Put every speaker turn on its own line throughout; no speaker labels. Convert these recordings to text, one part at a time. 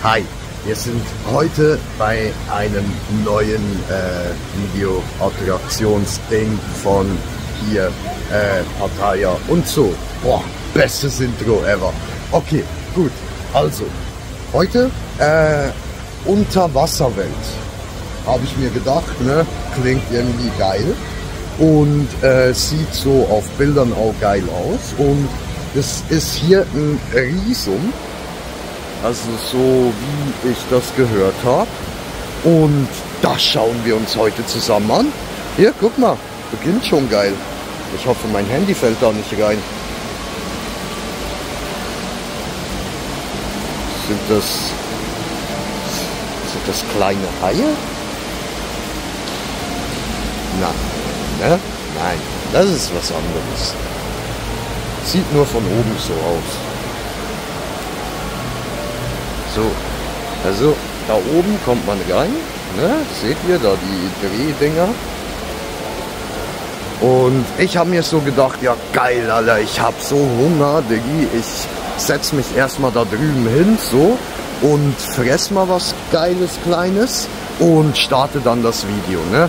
Hi, wir sind heute bei einem neuen Video-Attraktionsding von hier, Pattaya und so. Boah, bestes Intro ever. Okay, gut. Also, heute Unterwasserwelt. Habe ich mir gedacht, ne? Klingt irgendwie geil. Und sieht so auf Bildern auch geil aus. Und das ist hier ein Riesum. Also so wie ich das gehört habe. Und das schauen wir uns heute zusammen an. Hier, guck mal, beginnt schon geil. Ich hoffe, mein Handy fällt da nicht rein. Sind das kleine Haie? Nein, ne? Nein, das ist was anderes. Sieht nur von oben so aus. So, also da oben kommt man rein, ne? Seht ihr da die Drehdinger? Und ich habe mir so gedacht, ja geil, Alter, ich habe so Hunger, Diggi, ich setze mich erstmal da drüben hin, so, und fress mal was Geiles, Kleines und starte dann das Video, ne?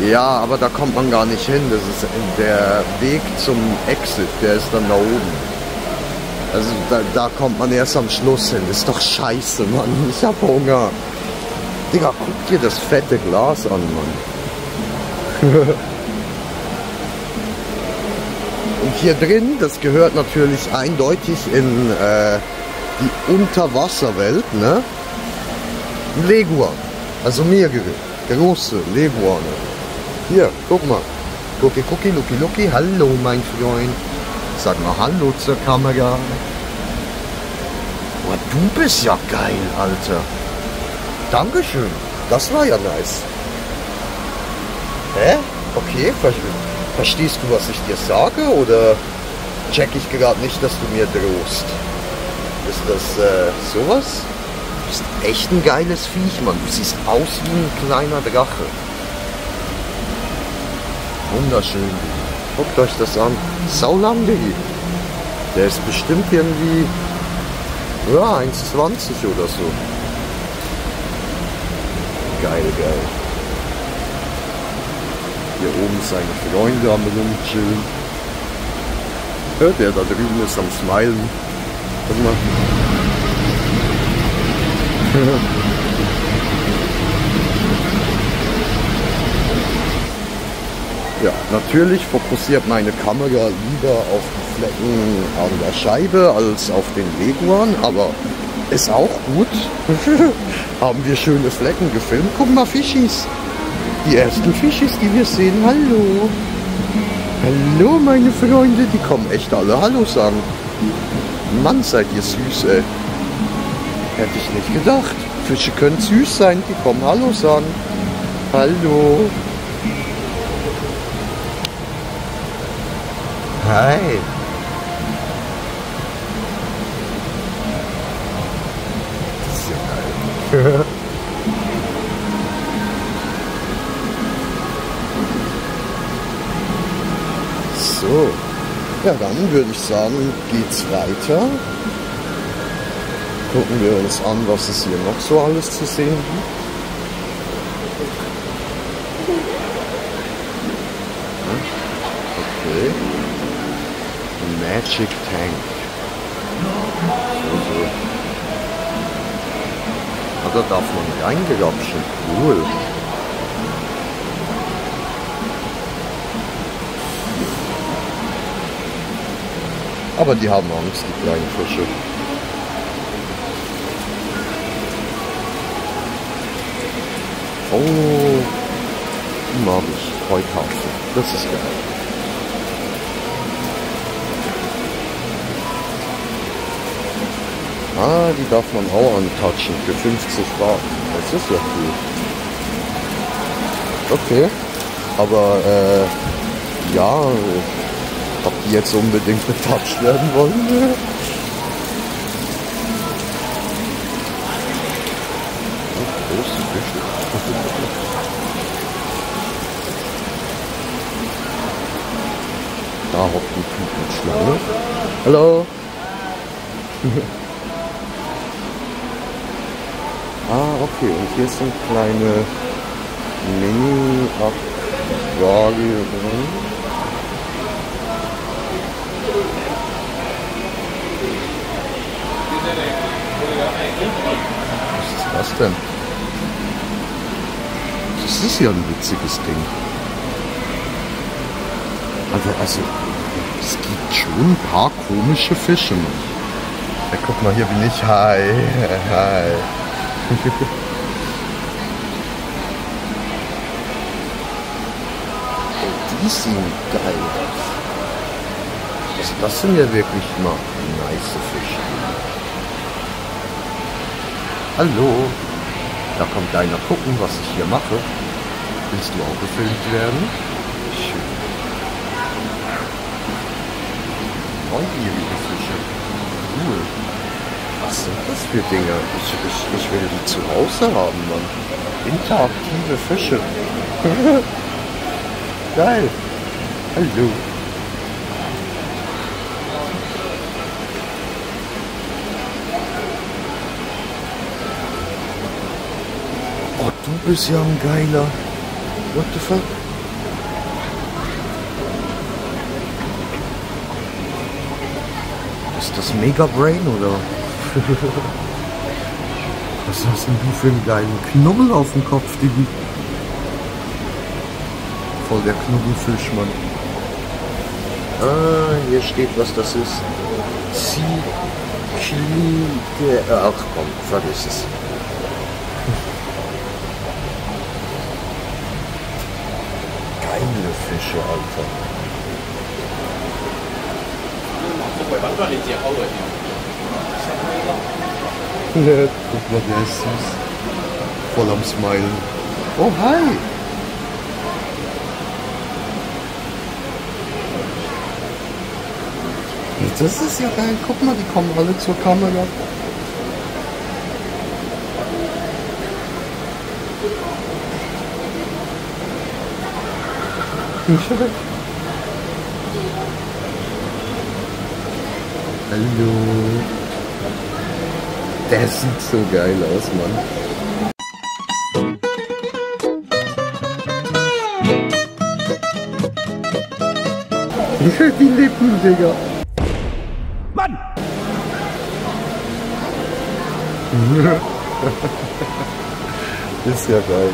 Ja, aber da kommt man gar nicht hin, das ist der Weg zum Exit, der ist dann da oben. Also da kommt man erst am Schluss hin. Ist doch scheiße, Mann. Ich hab Hunger. Digga, guck dir das fette Glas an, Mann. Und hier drin, das gehört natürlich eindeutig in die Unterwasserwelt, ne? Ein Leguan. Also mehrere große Leguane. Hier, guck mal. Gucki, gucki, lucky, lucky. Hallo, mein Freund. Sag mal Hallo zur Kamera. Boah, du bist ja geil, Alter. Dankeschön. Das war ja nice. Hä? Okay, verstehst du, was ich dir sage? Oder check ich gerade nicht, dass du mir drohst? Ist das sowas? Du bist echt ein geiles Viech, Mann. Du siehst aus wie ein kleiner Drache. Wunderschön. Guckt euch das an. Saulang, Diggi. Der ist bestimmt irgendwie, ja, 1,20 oder so. Geil, geil. Hier oben seine Freunde am Rumchillen. Der da drüben ist am Smilen. Guck mal. Ja, natürlich fokussiert meine Kamera lieber auf die Flecken an der Scheibe als auf den Leguan, aber ist auch gut. Haben wir schöne Flecken gefilmt. Guck mal, Fischis. Die ersten Fischis, die wir sehen. Hallo. Hallo, meine Freunde. Die kommen echt alle Hallo sagen. Mann, seid ihr süß, ey. Hätte ich nicht gedacht. Fische können süß sein. Die kommen Hallo sagen. Hallo. Hi. Das ist ja geil. So. Ja, dann würde ich sagen, geht's weiter. Gucken wir uns an, was es hier noch so alles zu sehen gibt. Okay. Magic Tank. Also, da darf man reingerapschen. Cool. Aber die haben Angst, die kleinen Fische. Oh, die mag ich. Heukarpfen. Das ist geil. Ah, die darf man auch antatschen für 50 Baht. Das ist ja cool. Okay. Aber, ja, ob die jetzt unbedingt betatscht werden wollen? Oh, große Fische. Da hockt ein Typ mit Schlange. Hallo. Ah, okay. Und hier sind kleine Mini-Aquarien drin. Was ist das denn? Das ist ja ein witziges Ding. Also, es gibt schon ein paar komische Fische. Ja, guck mal, hier bin ich. Hi, hi. Die sehen geil aus. Also das sind ja wirklich mal nice Fische. Hallo. Da kommt einer gucken, was ich hier mache. Willst du auch gefilmt werden? Schön. Neugierige Fische. Cool. Was sind das für Dinge? Ich will die zu Hause haben, Mann. Interaktive Fische. Geil. Hallo. Oh, du bist ja ein Geiler. What the fuck? Ist das Mega Brain oder? Was hast denn du für einen geilen Knubbel auf dem Kopf, Digi? Voll der Knubbelfisch, Mann. Ah, hier steht, was das ist. Ziklide. Ach komm, vergiss es. Geile Fische, Alter. Guck mal, der ist süß. Voll am Smilen. Oh, hi! Das ist ja geil. Guck mal, die kommen alle zur Kamera. Hallo. Der sieht so geil aus, Mann. Die Lippen, Digga. Mann! Ist ja geil.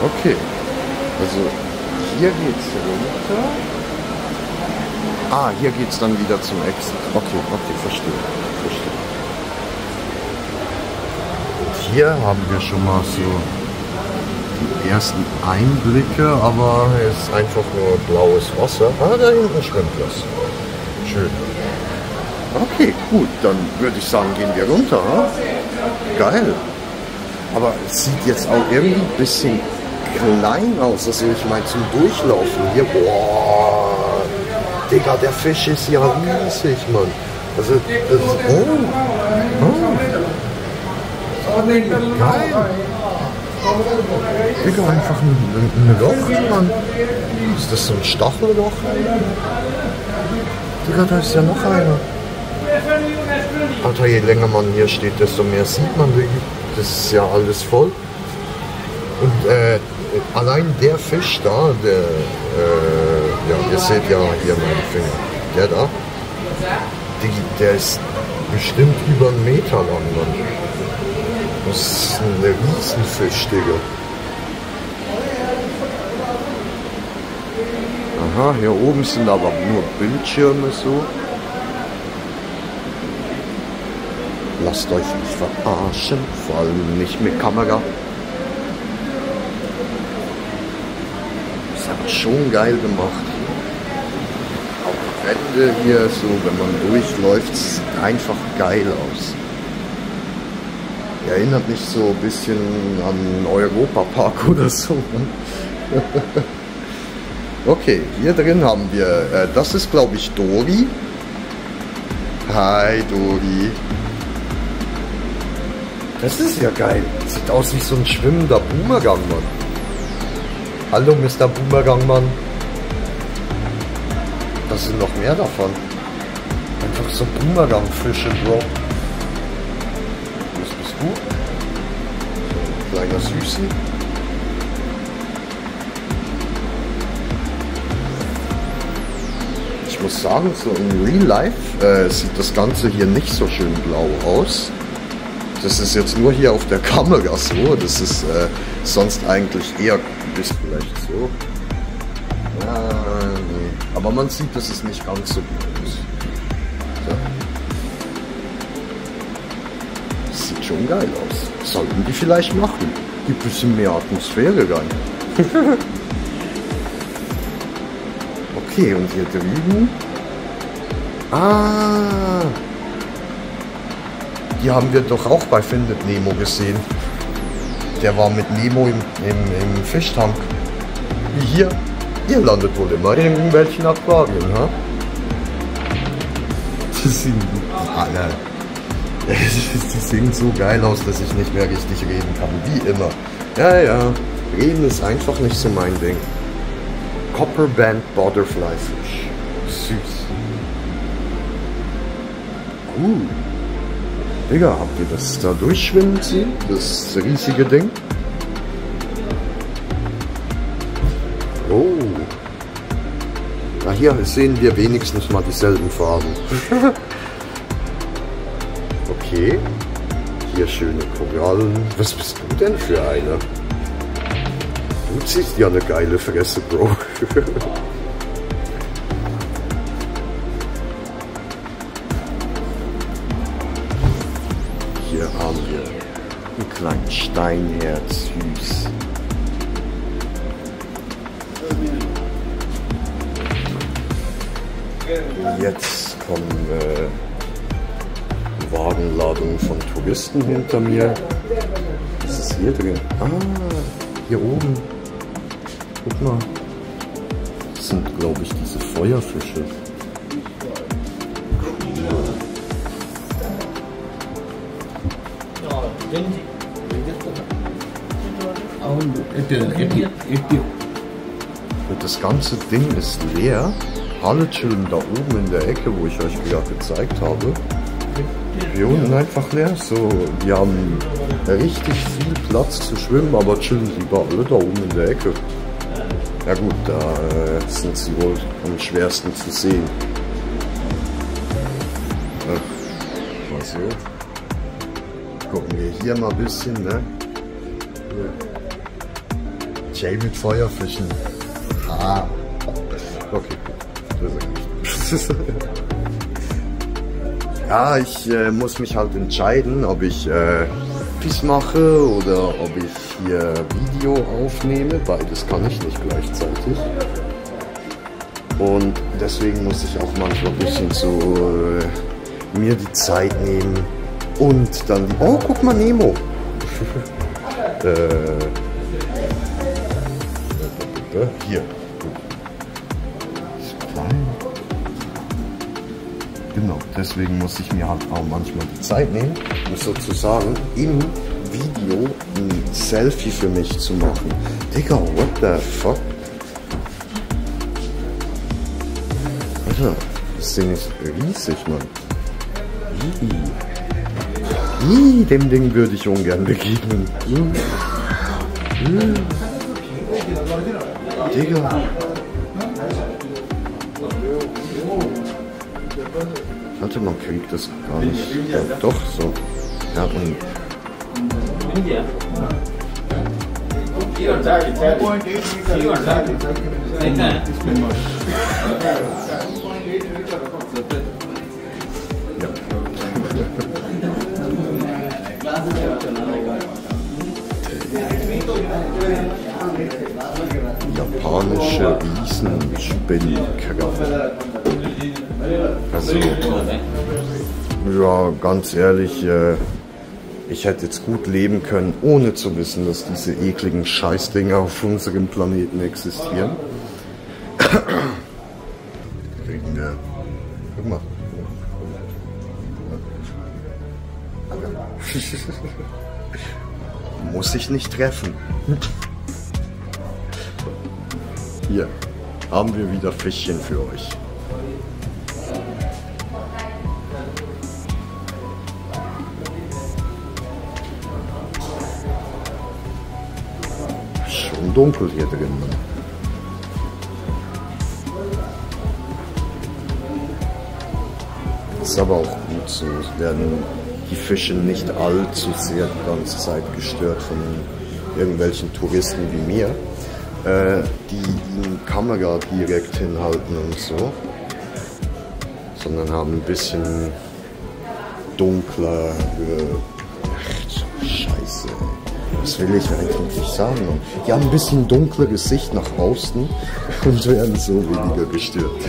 Okay. Also hier geht's runter. Ah, hier geht's dann wieder zum Exit. Okay, verstehe. Und hier haben wir schon mal so die ersten Einblicke, aber es ist einfach nur blaues Wasser. Ah, da hinten schwimmt was. Schön. Okay, gut, dann würde ich sagen, gehen wir runter. Hm? Geil. Aber es sieht jetzt auch irgendwie ein bisschen klein aus. Also ich meine zum Durchlaufen hier. Boah, Digga, der Fisch ist ja riesig, Mann. Also das ist, geil. Digga, einfach ein Loch, Mann. Ist das so ein Stachelloch? Digga, da ist ja noch einer. Alter, je länger man hier steht, desto mehr sieht man wirklich. Das ist ja alles voll. Und allein der Fisch da, der, ja, ihr seht ja hier meine Finger, der da, der ist bestimmt über 1 Meter lang, Mann. Das ist ein Riesenfisch, Digga. Aha, hier oben sind aber nur Bildschirme so. Lasst euch nicht verarschen, vor allem nicht mit Kamera. Ist aber schon geil gemacht. Auch die Wände hier, so wenn man durchläuft, sieht einfach geil aus. Erinnert mich so ein bisschen an Europapark oder so. Okay, hier drin haben wir, das ist glaube ich Dori. Hi Dori. Das ist ja geil. Sieht aus wie so ein schwimmender Boomerang, Mann. Hallo Mr. Boomerang, Mann. Was sind noch mehr davon? Einfach so Boomerang-Fische, Bro. Was bist du? So ein kleiner Süßi. Ich muss sagen, so in Real Life sieht das Ganze hier nicht so schön blau aus. Das ist jetzt nur hier auf der Kamera so. Das ist sonst eigentlich eher bis vielleicht so. Ja, nee. Aber man sieht, dass es nicht ganz so gut ist. So. Das sieht schon geil aus. Sollten die vielleicht machen. Gibt ein bisschen mehr Atmosphäre rein. Okay, und hier drüben. Ah! Die haben wir doch auch bei Findet Nemo gesehen. Der war mit Nemo im Fischtank. Wie hier. Ihr landet wohl immer in irgendwelchen Aquarien, ha? Die sehen so geil aus, dass ich nicht mehr richtig reden kann. Wie immer. Ja, ja. Reden ist einfach nicht so mein Ding. Copper Band Butterfly Fish. Süß. Digga, habt ihr das da durchschwimmen sehen? Das riesige Ding? Oh. Na, hier sehen wir wenigstens mal dieselben Farben. Okay. Hier schöne Korallen. Was bist du denn für einer? Du ziehst ja eine geile Fresse, Bro. Hier haben wir einen kleinen Steinherz, süß. Jetzt kommen Wagenladungen von Touristen hinter mir. Was ist hier drin? Ah, hier oben. Guck mal. Das sind, glaube ich, diese Feuerfische. Und das ganze Ding ist leer. Alle chillen da oben in der Ecke, wo ich euch gerade gezeigt habe. Hier unten einfach leer. So, die haben richtig viel Platz zu schwimmen, aber chillen lieber alle da oben in der Ecke. Ja gut, da sind sie wohl am schwersten zu sehen. Mal so. Gucken wir hier mal ein bisschen, ne? Jay mit Feuerfischen. Ah. Okay, gut. Ja, ich muss mich halt entscheiden, ob ich Piece mache oder ob ich hier Video aufnehme. Beides kann ich nicht gleichzeitig. Und deswegen muss ich auch manchmal ein bisschen so mir die Zeit nehmen und dann... Oh, guck mal, Nemo! Hier. Ist klein. Genau, deswegen muss ich mir halt auch manchmal die Zeit nehmen, um sozusagen im Video ein Selfie für mich zu machen. Digga, what the fuck? Alter, das Ding ist riesig, Mann. Dem Ding würde ich ungern begegnen. Digga. Warte, man kriegt das gar nicht. Ja, doch, so. Ja, und... Japanische Riesenspinnkrabbe. Also, ja, ganz ehrlich, ich hätte jetzt gut leben können, ohne zu wissen, dass diese ekligen Scheißdinger auf unserem Planeten existieren. Kriegen wir. Guck mal. Muss ich nicht treffen. Hier haben wir wieder Fischchen für euch. schon dunkel hier drin. Ist aber auch gut so. Werden die Fische nicht allzu sehr die ganze Zeit gestört von irgendwelchen Touristen wie mir, die ihnen Kamera direkt hinhalten und so, sondern haben ein bisschen dunkler. Ach, Scheiße. Was will ich eigentlich sagen? Die haben ein bisschen dunkleres Sicht nach außen und werden so weniger gestört.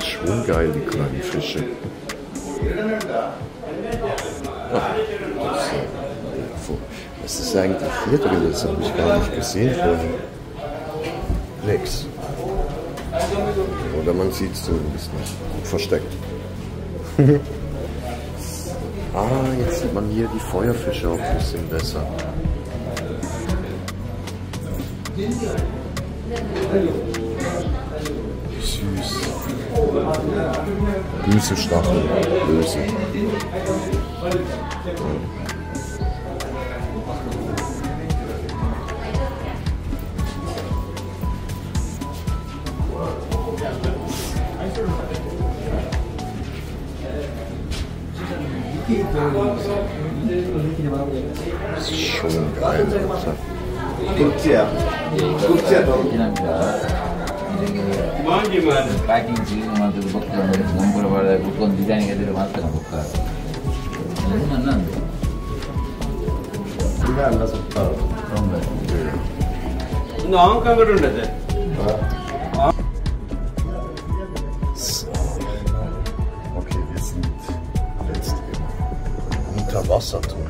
Schon geil, die kleinen Fische. Was ist eigentlich hier drin? Das habe ich gar nicht gesehen vorhin. Nix. Oder man sieht es zumindest nicht. Gut versteckt. Jetzt sieht man hier die Feuerfische auch ein bisschen besser. Süß. Böse Stacheln. Böse. Das ist schon geil, Alter. Okay, wir sind jetzt im Unterwassertunnel.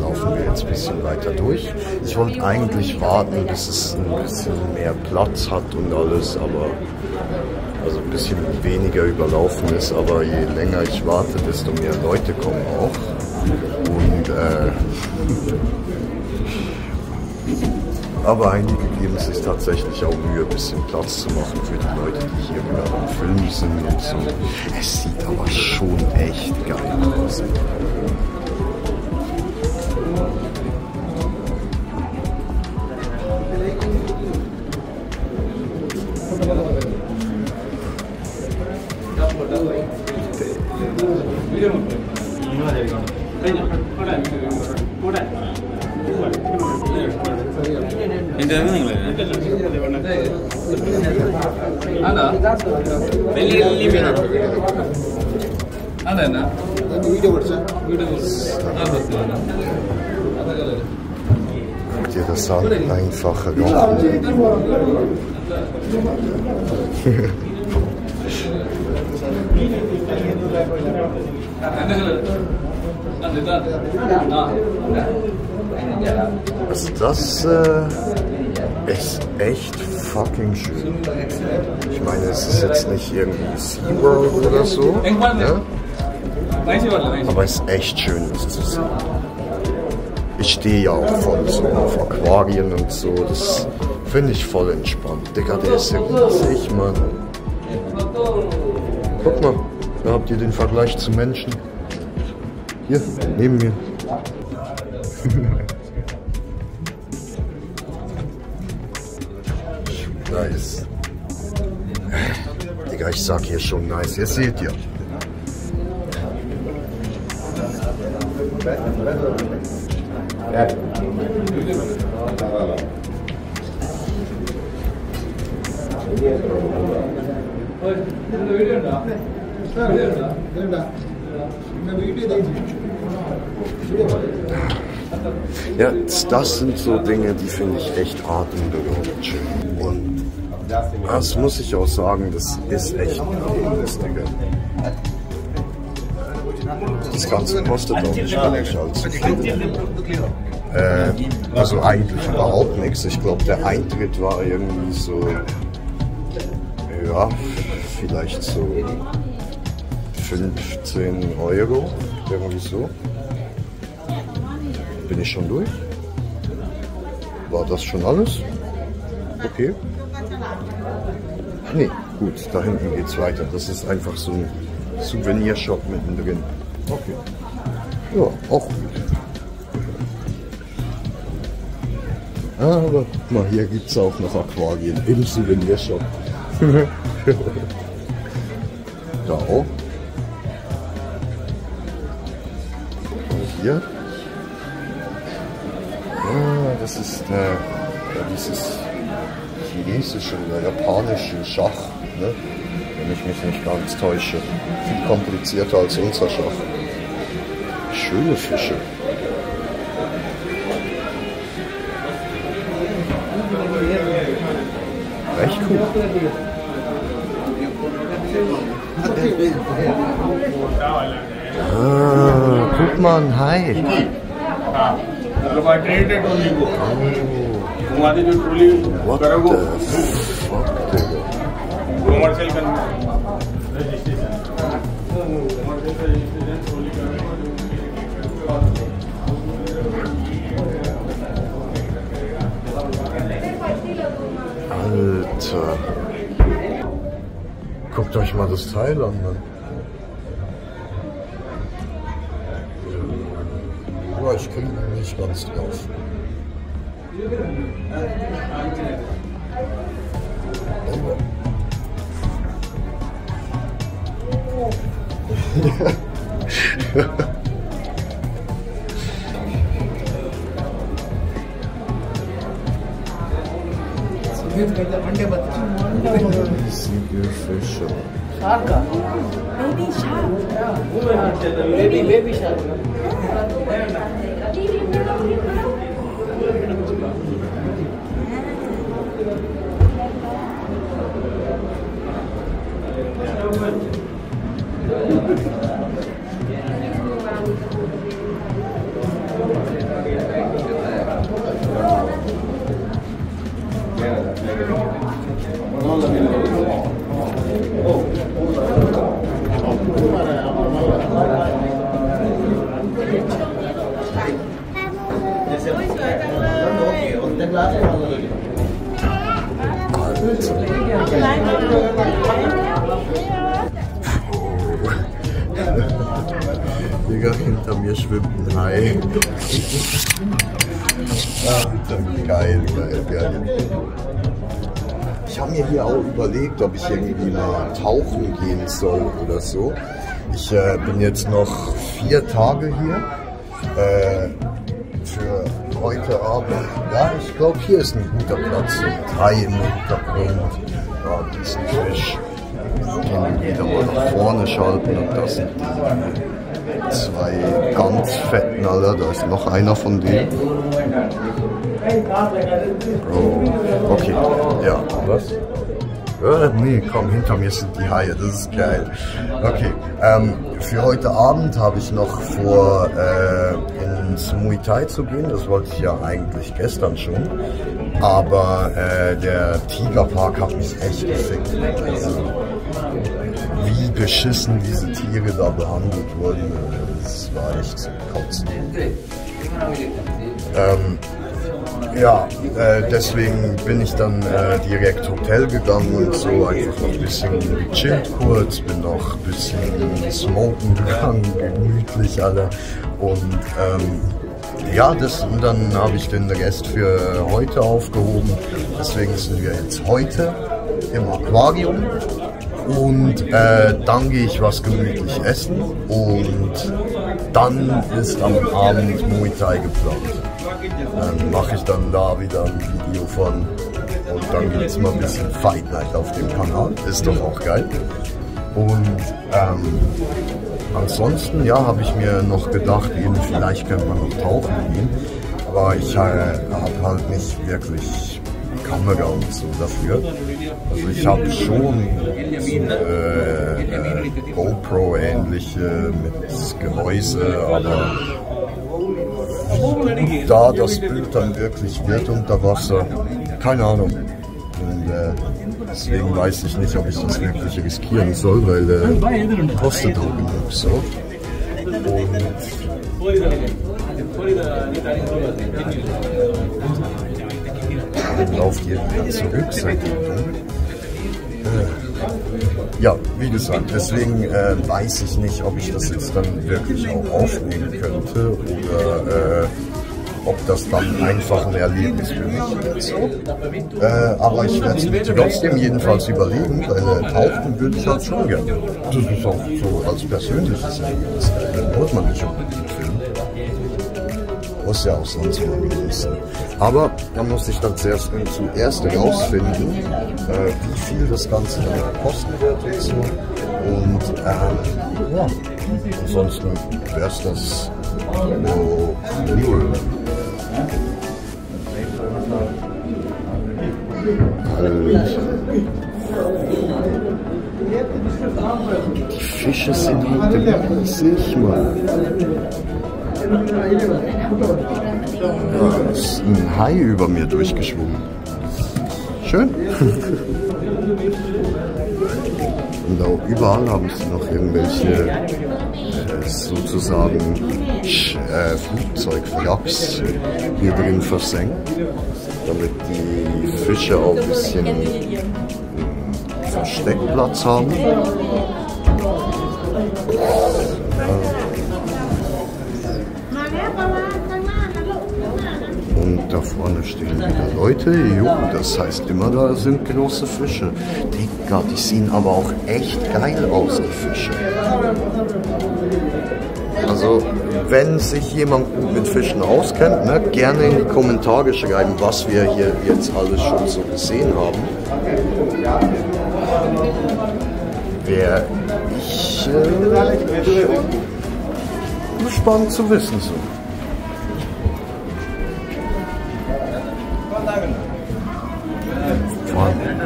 Laufen wir jetzt ein bisschen weiter durch. Ich wollte eigentlich warten, bis es ein bisschen mehr Platz hat und alles, aber also ein bisschen weniger überlaufen ist, aber je länger ich warte, desto mehr Leute kommen auch. Und aber einige geben sich tatsächlich auch Mühe, ein bisschen Platz zu machen für die Leute, die hier gerade am Filmen sind und so. Es sieht aber schon echt geil aus. Guck dir das an, einfache Rochen. Also das ist echt fucking schön. Ich meine, es ist jetzt nicht irgendwie SeaWorld oder so, ne? Aber es ist echt schön, das zu sehen. Ich stehe ja auch voll so auf Aquarien und so, das finde ich voll entspannt. Digga, der ist ja riesig, Mann. Guck mal, da habt ihr den Vergleich zu Menschen. Hier, neben mir. Nice. Digga, ich sag hier schon nice. Ihr seht ja. Ja, das sind so Dinge, die finde ich echt atemberaubend schön. Und das muss ich auch sagen, das ist echt lustiger. Das Ganze kostet auch nicht wirklich allzu viel. Also eigentlich überhaupt nichts. Ich glaube, der Eintritt war irgendwie so, ja, vielleicht so 15 €, irgendwie so. Bin ich schon durch? War das schon alles? Okay. Nee, gut, da hinten geht's weiter. Das ist einfach so ein Souvenirshop mittendrin. Okay. Ja, auch gut. Aber guck mal, hier gibt es auch noch Aquarien im Souvenirshop. Da auch. Und hier. Ah, das ist dieses chinesische oder japanische Schach, ne? Wenn ich mich nicht ganz täusche. Viel komplizierter als unser Schach. Schöne Fische. Echt cool. Ah, guck mal, hi. What the fuck, Digga? Alter. Guckt euch mal das Teil an, Mann. Ja, ich kriege nicht ganz drauf. Riesige Fische.
Baby shark. Baby shark.
Digga, hinter mir schwimmt ein Hai. Alter, geil, geil, geil. Ich habe mir hier auch überlegt, ob ich irgendwie mal tauchen gehen soll oder so. Ich bin jetzt noch 4 Tage hier. Für heute Abend. Ja, ich glaube, hier ist ein guter Platz. Ein Hai im Hintergrund. Ja, diesen Fisch. Den wieder mal nach vorne schalten. Und das sind die 2 ganz fetten, Alter. Da ist noch einer von denen. Oh, okay. Ja, was? Nee, komm, hinter mir sind die Haie, das ist geil. Okay, für heute Abend habe ich noch vor, ins Muay Thai zu gehen. Das wollte ich ja eigentlich gestern schon. Aber der Tigerpark hat mich echt gefickt. Also, wie beschissen diese Tiere da behandelt wurden, das war echt zum Kotzen. Ja, deswegen bin ich dann direkt Hotel gegangen und so einfach noch ein bisschen gechillt kurz, bin noch ein bisschen smoken gegangen, gemütlich alle. Und ja, und dann habe ich den Rest für heute aufgehoben. Deswegen sind wir jetzt heute im Aquarium und dann gehe ich was gemütlich essen und dann ist am Abend Muay Thai geplant. Dann mache ich dann da wieder ein Video von und dann gibt es mal ein bisschen Fight Night auf dem Kanal. Ist doch auch geil. Und ansonsten, ja, habe ich mir noch gedacht, eben vielleicht könnte man noch tauchen gehen. Aber ich habe halt nicht wirklich Kamera und so dafür. Also ich habe schon so, GoPro-ähnliche mit Gehäuse, aber da das Bild dann wirklich wird unter Wasser, keine Ahnung. Und Deswegen weiß ich nicht, ob ich das wirklich riskieren soll, weil kostet auch genug so. Und dann lauft ihr wieder zurück seit ja, wie gesagt, deswegen weiß ich nicht, ob ich das jetzt dann wirklich auch aufnehmen könnte oder ob das dann einfach ein Erlebnis für mich wird. Aber ich werde es mir trotzdem jedenfalls überlegen, weil tauchen würde ich halt schon gerne. Das ist auch so als persönliches Erlebnis. Da muss man nicht unbedingt filmen. Muss ja auch sonst mal genießen. Aber da muss ich dann zuerst herausfinden, wie viel das Ganze dann kosten wird und so. Und ja, ansonsten wäre es das cool. Die Fische sind halt riesig, Mann. Ja, es ist ein Hai über mir durchgeschwommen. Schön. Und auch überall haben sie noch irgendwelche sozusagen Flugzeugwracks hier drin versenkt, damit die Fische auch ein bisschen Versteckplatz haben. Und da vorne stehen wieder Leute. Jo, das heißt immer, da sind große Fische. Digga, die sehen aber auch echt geil aus, die Fische. Also, wenn sich jemand gut mit Fischen auskennt, ne, gerne in die Kommentare schreiben, was wir hier jetzt alles schon so gesehen haben. Wäre ich spannend zu wissen so.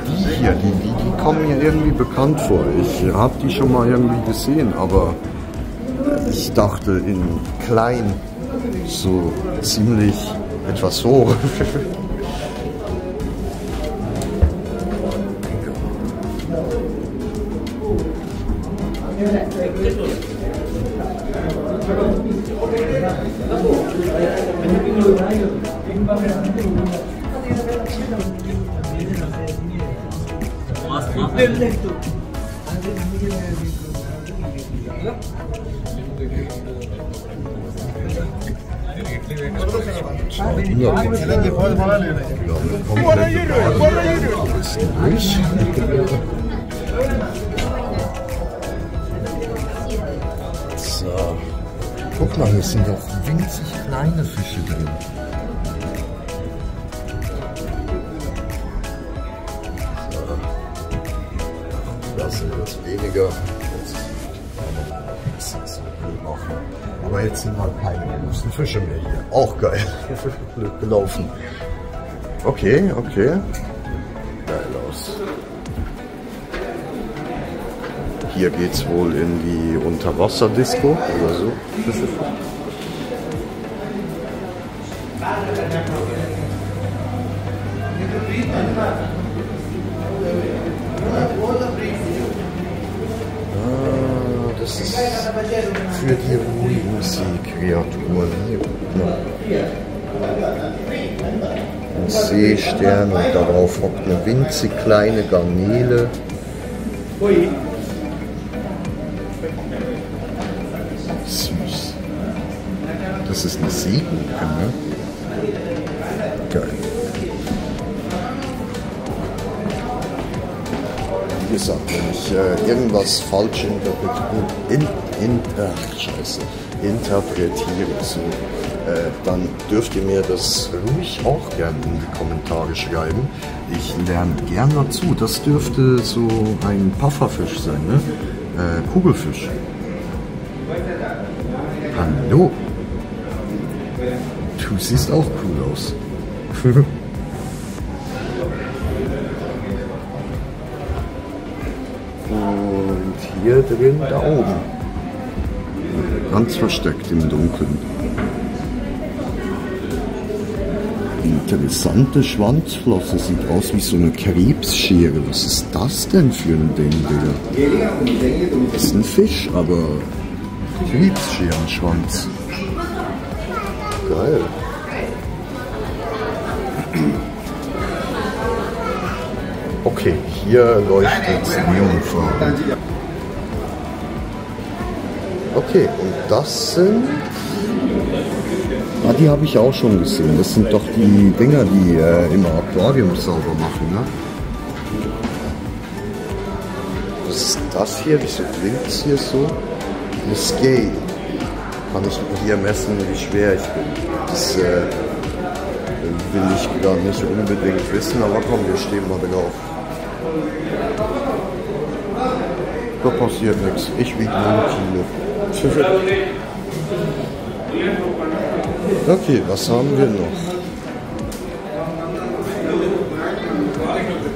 Die hier, die kommen mir irgendwie bekannt vor. Ich habe die schon mal irgendwie gesehen, aber ich dachte in klein, so ziemlich etwas hoch. So, guck mal, hier sind doch winzig kleine Fische drin. Das sind jetzt weniger. Aber jetzt sind halt keine großen Fische mehr hier. Auch geil. Blöd gelaufen. Okay, okay. Geil aus. Hier geht's wohl in die Unterwasserdisco oder so. Das ist für die ruhigen Seekreaturen. Hier, guck mal. Ein Seestern und darauf hockt eine winzig kleine Garnele. Süß. Das ist eine Seegurke, ne? Geil. Wie gesagt, wenn ich irgendwas falsch interpretiere, so, dann dürft ihr mir das ruhig auch gerne in die Kommentare schreiben. Ich lerne gern dazu. Das dürfte so ein Pufferfisch sein, ne? Kugelfisch. Hallo. Du siehst auch cool aus. Und hier drin, da oben. Ganz versteckt im Dunkeln. Interessante Schwanzflosse, sieht aus wie so eine Krebsschere. Was ist das denn für ein Ding, Digga? Das ist ein Fisch, aber Krebsscherenschwanz. Geil. Okay, hier leuchtet Neonfarben. Okay, und das sind... Ah, die habe ich auch schon gesehen. Das sind doch die Dinger, die immer Aquarium sauber machen, ne? Was ist das hier? Wieso blinkt es hier so? Eine Scale. Kann ich hier messen, wie schwer ich bin. Das will ich gar nicht unbedingt wissen, aber komm, wir stehen mal drauf. Da passiert nichts. Ich wiege 0 Kilo. Okay, was haben wir noch?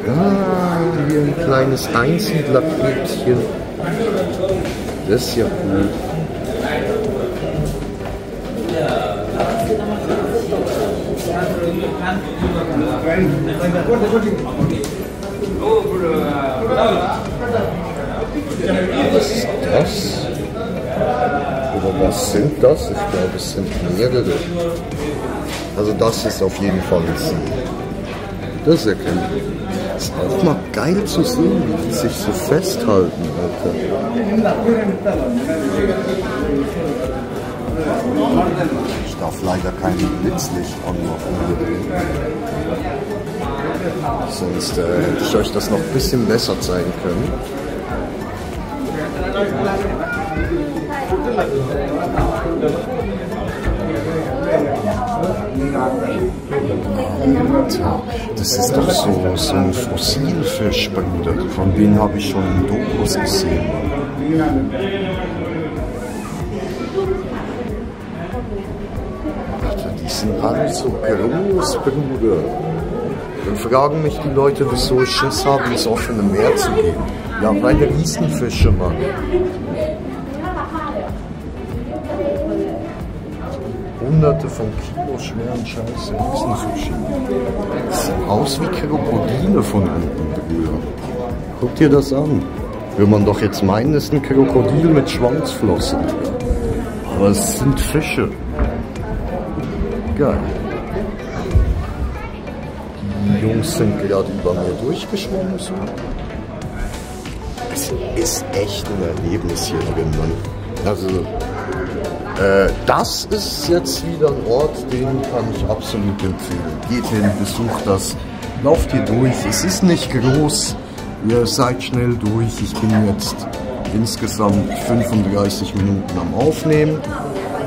Ah, hier ein kleines Einsiedlerkrebschen. Das ist ja cool. Was ist das? Oder was sind das? Ich glaube, es sind mehrere. Also das ist auf jeden Fall ein Ziel. Das erkennt man. Ist auch mal geil zu sehen, wie die sich so festhalten, Alter. Ich darf leider kein Blitzlicht anmachen. Sonst hätte ich euch das noch ein bisschen besser zeigen können. Das ist doch so ein Fossilfisch, Bruder. Von denen habe ich schon in Dokus gesehen. Alter, die sind alle so groß, Bruder. Dann fragen mich die Leute, wieso ich Schiss habe, ins offene Meer zu gehen. Ja, weil Riesenfische, Mann. Hunderte von Kilo schweren Scheiße Riesenfische. Das sieht aus wie Krokodile von unten, Bruder. Guck dir das an. Würde man doch jetzt meinen, es ist ein Krokodil mit Schwanzflossen. Aber es sind Fische. Geil. Die Jungs sind gerade über mir durchgeschwommen. So. Es ist echt ein Erlebnis hier drin, Mann. Also, das ist jetzt wieder ein Ort, den kann ich absolut empfehlen. Geht hin, besucht das, lauft hier durch. Es ist nicht groß, ihr seid schnell durch. Ich bin jetzt insgesamt 35 Minuten am Aufnehmen.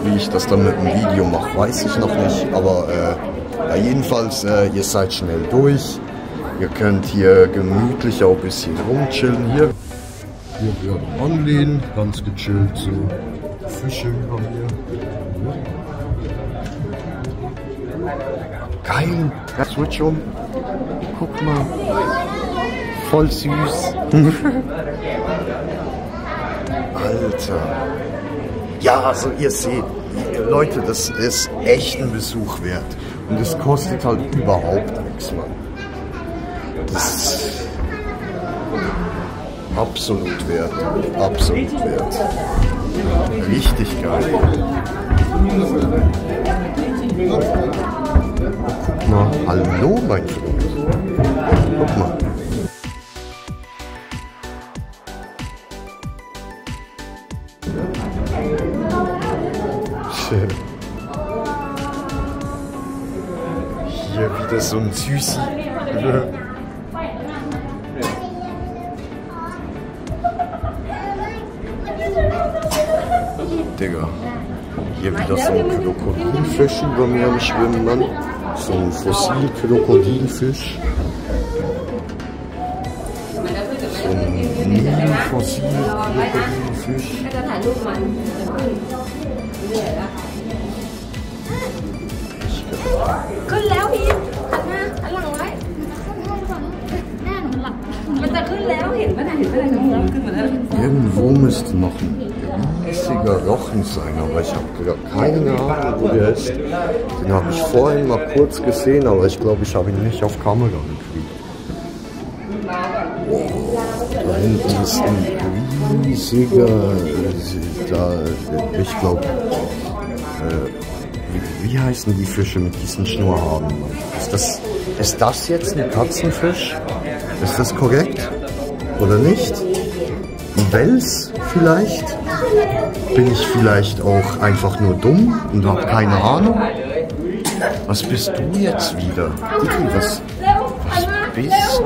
Wie ich das dann mit dem Video mache, weiß ich noch nicht. Aber ja, jedenfalls, ihr seid schnell durch. Ihr könnt hier gemütlich auch ein bisschen rumchillen. Hier werden anlehnen, ganz gechillt so. Fische über mir. Geil, switch um. Guck mal. Voll süß. Alter. Ja, also ihr seht, Leute, das ist echt ein Besuch wert. Und es kostet halt überhaupt nichts, Mann. Das ist absolut wert. Absolut wert. Richtig geil. Guck mal, hallo mein Freund. Guck mal. Schön. Hier wieder so ein Süßi. Digga, hier wieder so ein Krokodilfisch über mir am Schwimmen, Mann. So ein Fossil-Krokodilfisch. So ein Nil-Fossil-Krokodilfisch. Irgendwo müsste noch ein riesiger Rochen sein, aber ich habe keine Ahnung, wo der ist. Den habe ich vorhin mal kurz gesehen, aber ich glaube, ich habe ihn nicht auf Kamera gekriegt. Oh, da hinten ist ein riesiger, ich glaube, wie heißen die Fische mit diesen Schnurrhaaren? Ist das jetzt ein Katzenfisch? Ist das korrekt? Oder nicht? Ein Wels vielleicht? Bin ich vielleicht auch einfach nur dumm und habe keine Ahnung? Was bist du jetzt wieder? Digi, was bist du?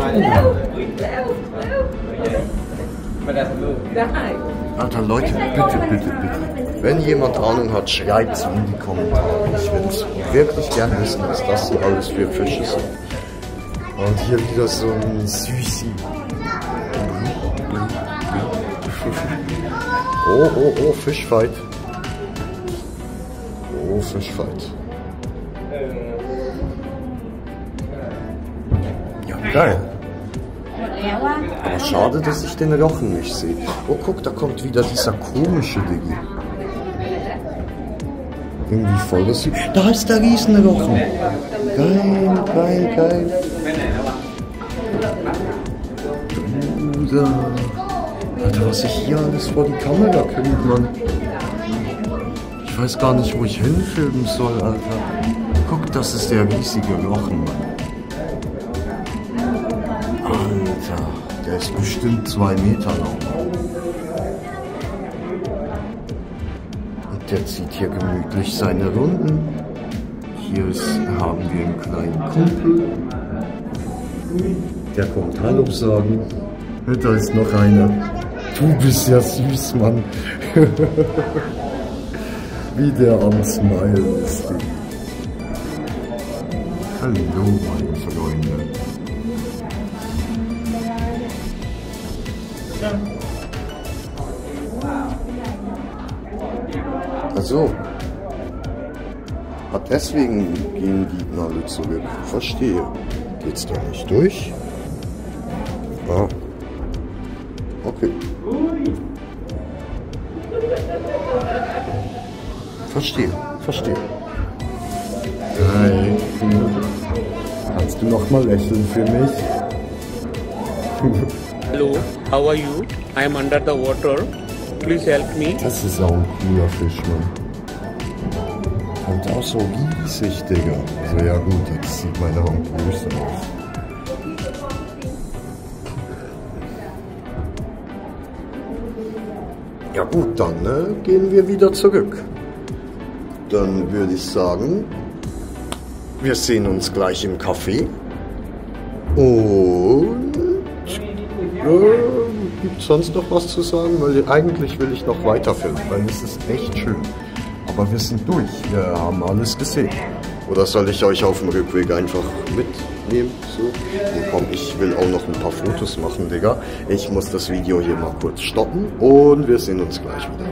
Alter, Leute, bitte, bitte, bitte. Wenn jemand Ahnung hat, schreibt es in die Kommentare. Ich würde es wirklich gerne wissen, was das hier alles für Fische sind. Und hier wieder so ein Süßi. Oh, oh, oh, Fischfight. Oh, Fischfight. Ja, geil. Aber schade, dass ich den Rochen nicht sehe. Oh, guck, da kommt wieder dieser komische Digi. Irgendwie voll das... Da ist der Riesenrochen. Geil, geil, geil. Bruder. Alter, was ich hier alles vor die Kamera kriege, Mann. Ich weiß gar nicht, wo ich hinfilmen soll, Alter. Guck, das ist der riesige Rochen, Mann. Alter, der ist bestimmt 2 Meter lang. Und der zieht hier gemütlich seine Runden. Hier haben wir einen kleinen Kumpel. Der kommt Hallo sagen. Da ist noch einer. Du bist ja süß, Mann. Wie der am Smile ist. Hallo, meine Freunde. Also, deswegen gehen die alle zurück. Verstehe. Geht's da nicht durch? Ah. Okay. Verstehe, verstehe. Hi. Kannst du noch mal lächeln für mich?
Hello, how are you? I am under the water. Please help me.
Das ist auch ein cooler Fisch, Mann. Und auch so riesig, Digga. Also ja gut, jetzt sieht meine Hand größer aus. Ja gut, dann gehen wir wieder zurück. Dann würde ich sagen, wir sehen uns gleich im Café. Und gibt es sonst noch was zu sagen? Weil eigentlich will ich noch weiter filmen, weil es ist echt schön. Aber wir sind durch, wir haben alles gesehen. Oder soll ich euch auf dem Rückweg einfach mitnehmen? So? Und komm, ich will auch noch ein paar Fotos machen, Digga. Ich muss das Video hier mal kurz stoppen und wir sehen uns gleich wieder.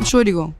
Entschuldigung.